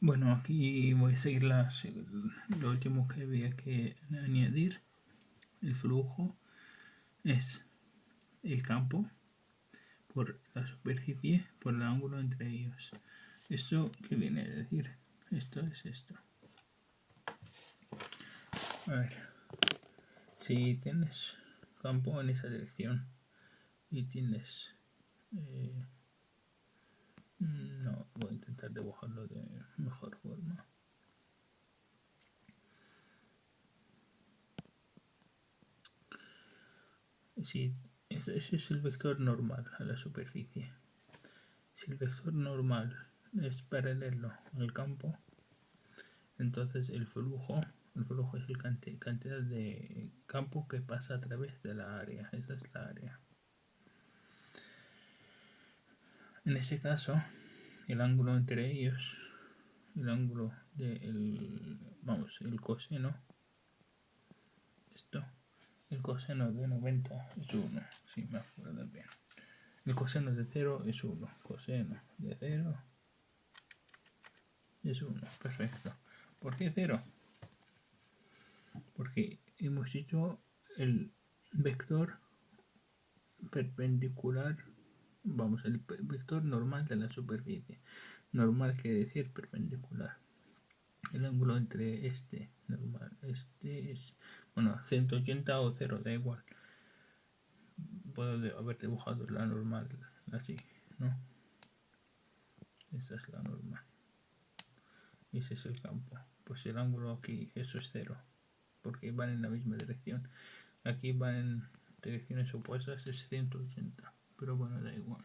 Bueno, aquí voy a seguir lo último que había que añadir. El flujo es el campo por la superficie por el ángulo entre ellos. ¿Esto qué viene a decir? Esto es esto. A ver, si tienes campo en esa dirección y tienes... no, voy a intentar dibujarlo de mejor forma. Si ese es el vector normal a la superficie. Si el vector normal es paralelo al campo, entonces el flujo es la cantidad de campo que pasa a través de la área. Esa es la área. En ese caso, el ángulo entre ellos, el ángulo el coseno, el coseno de 90 es 1, si me acuerdo bien. El coseno de 0 es 1, coseno de 0 es 1, perfecto. ¿Por qué 0? Porque hemos dicho el vector perpendicular, el vector normal de la superficie. Normal quiere decir perpendicular. El ángulo entre normal, es, 180 o 0, da igual. Puedo haber dibujado la normal así, ¿no? Esa es la normal. Y ese es el campo. Pues el ángulo aquí, eso es 0, porque van en la misma dirección. Aquí van en direcciones opuestas, es 180, pero bueno, da igual.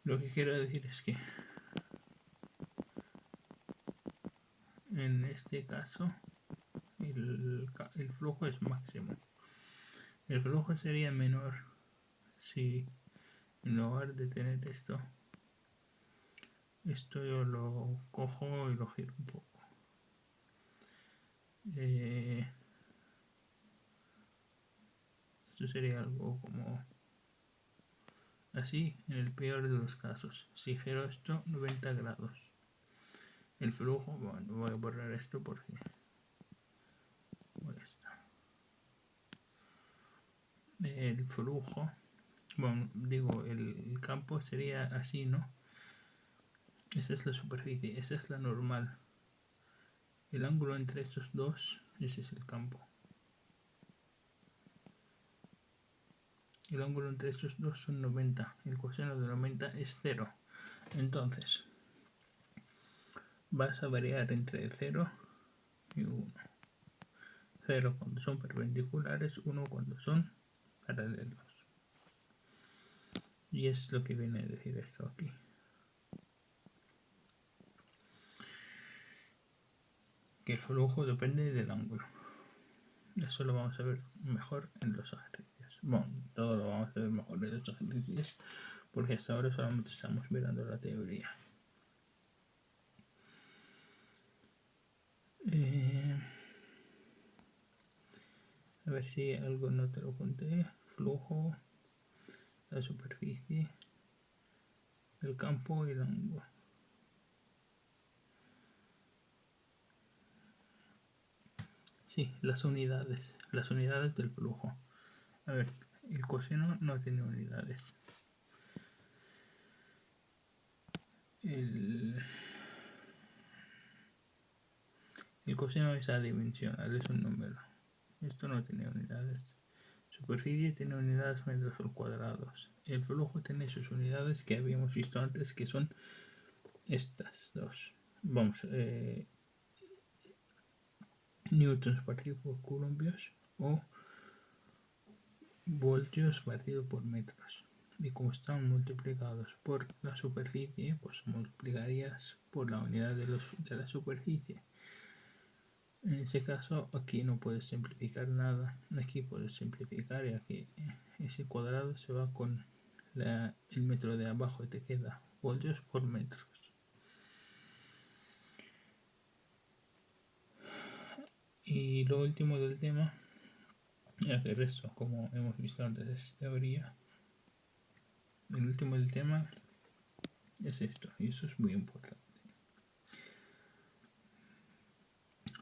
Lo que quiero decir es que en este caso el flujo es máximo. El flujo sería menor si en lugar de tener esto yo lo cojo y lo giro un poco. Esto sería algo como así en el peor de los casos. Si giro esto 90 grados. El flujo, bueno, voy a borrar esto porque molesta. El flujo, bueno, digo, el campo sería así, ¿no? Esa es la superficie, esa es la normal. El ángulo entre estos dos, ese es el campo. El ángulo entre estos dos son 90. El coseno de 90 es 0. Entonces, vas a variar entre 0 y 1. 0 cuando son perpendiculares, 1 cuando son paralelos. Y es lo que viene a decir esto aquí. Que el flujo depende del ángulo. Eso lo vamos a ver mejor en los ejercicios. Bueno, todo lo vamos a ver mejor en los ejercicios, porque hasta ahora solamente estamos mirando la teoría. A ver si algo no te lo conté. Flujo, la superficie, el campo y el ángulo. Sí, las unidades del flujo. A ver, el coseno no tiene unidades. El coseno es adimensional, es un número. Esto no tiene unidades. Superficie tiene unidades metros cuadrados. El flujo tiene sus unidades que habíamos visto antes, que son estas dos. Newtons partido por coulombios o voltios partido por metros. Y como están multiplicados por la superficie, pues multiplicarías por la unidad de la superficie. En ese caso, aquí no puedes simplificar nada. Aquí puedes simplificar y aquí ese cuadrado se va con el metro de abajo y te queda voltios por metros. Y lo último del tema, ya que el resto, como hemos visto antes, es teoría. El último del tema es esto, y eso es muy importante.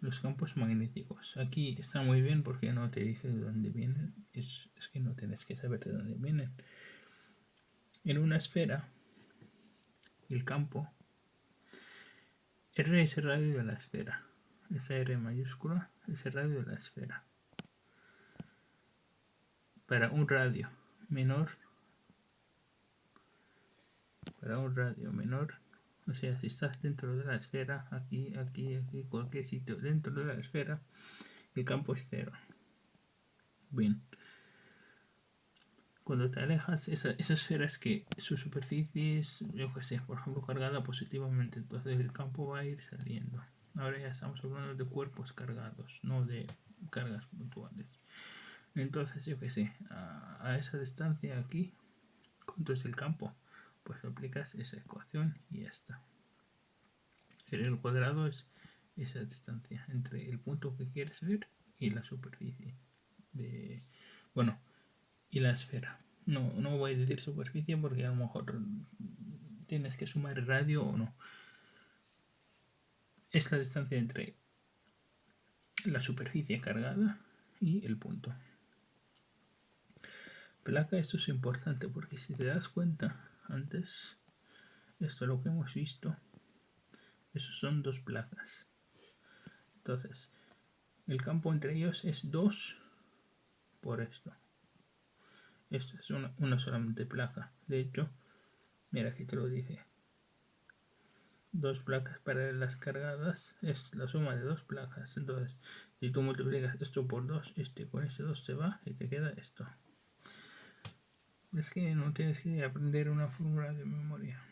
los campos magnéticos. Aquí está muy bien porque no te dice de dónde vienen. Es que no tienes que saber de dónde vienen. En una esfera, el campo R es el radio de la esfera. Esa R mayúscula es el radio de la esfera. Para un radio menor, o sea, si estás dentro de la esfera, aquí, cualquier sitio dentro de la esfera, el campo es cero. Bien. Cuando te alejas, esa esfera es que su superficie es, yo qué sé, por ejemplo, cargada positivamente, entonces el campo va a ir saliendo. Ahora ya estamos hablando de cuerpos cargados, no de cargas puntuales. Entonces, yo qué sé, a esa distancia aquí, ¿cuánto es el campo? Pues aplicas esa ecuación y ya está. El cuadrado es esa distancia entre el punto que quieres ver y la superficie. Y la esfera. No voy a decir superficie porque a lo mejor tienes que sumar radio o no. Es la distancia entre la superficie cargada y el punto. Placa, esto es importante porque si te das cuenta, antes, esto es lo que hemos visto, esos son dos placas. Entonces, el campo entre ellos es 2 por esto. Esto es una solamente placa. De hecho, mira, aquí te lo dice. 2 placas paralelas cargadas es la suma de 2 placas. Entonces, si tú multiplicas esto por 2, con ese 2 se va y te queda esto. Es que no tienes que aprender una fórmula de memoria.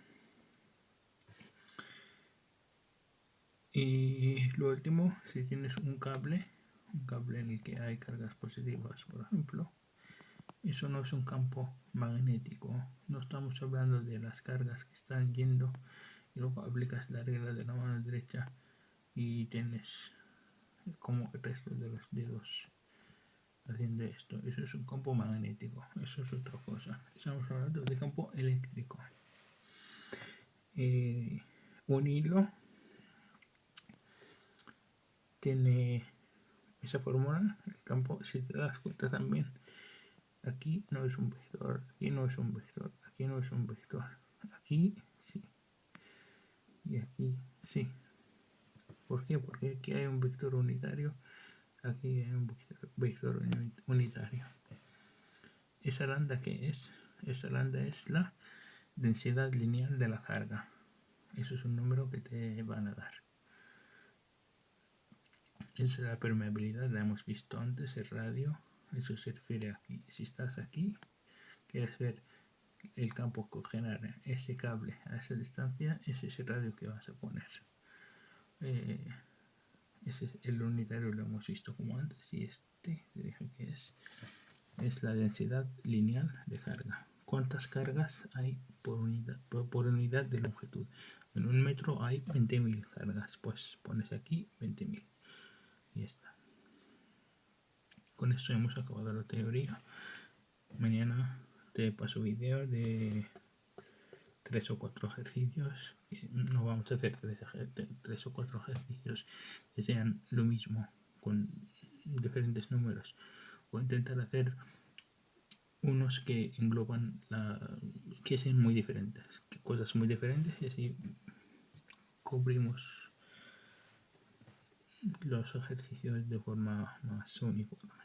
Y lo último, si tienes un cable en el que hay cargas positivas, por ejemplo, eso no es un campo magnético. No estamos hablando de las cargas que están yendo y luego aplicas la regla de la mano derecha y tienes como el resto de los dedos haciendo esto. Eso es un campo magnético, eso es otra cosa. Estamos hablando de campo eléctrico. Un hilo tiene esa fórmula, el campo, si te das cuenta también, aquí no es un vector, aquí no es un vector, aquí no es un vector, aquí sí, y aquí sí. ¿Por qué? Porque aquí hay un vector unitario, aquí hay un vector unitario. ¿Esa lambda qué es? Esa lambda es la densidad lineal de la carga. Eso es un número que te van a dar. Esa es la permeabilidad, la hemos visto antes, el radio. Eso se refiere aquí. Si estás aquí, quieres ver el campo coordinar ese cable a esa distancia, ese es el radio que vas a poner. Ese es el unitario, lo hemos visto como antes, y te dije que es la densidad lineal de carga. ¿Cuántas cargas hay por unidad de longitud? En un metro hay 20.000 cargas, pues pones aquí 20.000 y ya está. Con esto hemos acabado la teoría. Mañana te paso vídeo de 3 o 4 ejercicios. No vamos a hacer 3 o 4 ejercicios que sean lo mismo con diferentes números. Voy a intentar hacer unos que engloban que sean muy diferentes, cosas muy diferentes, y así cubrimos los ejercicios de forma más uniforme.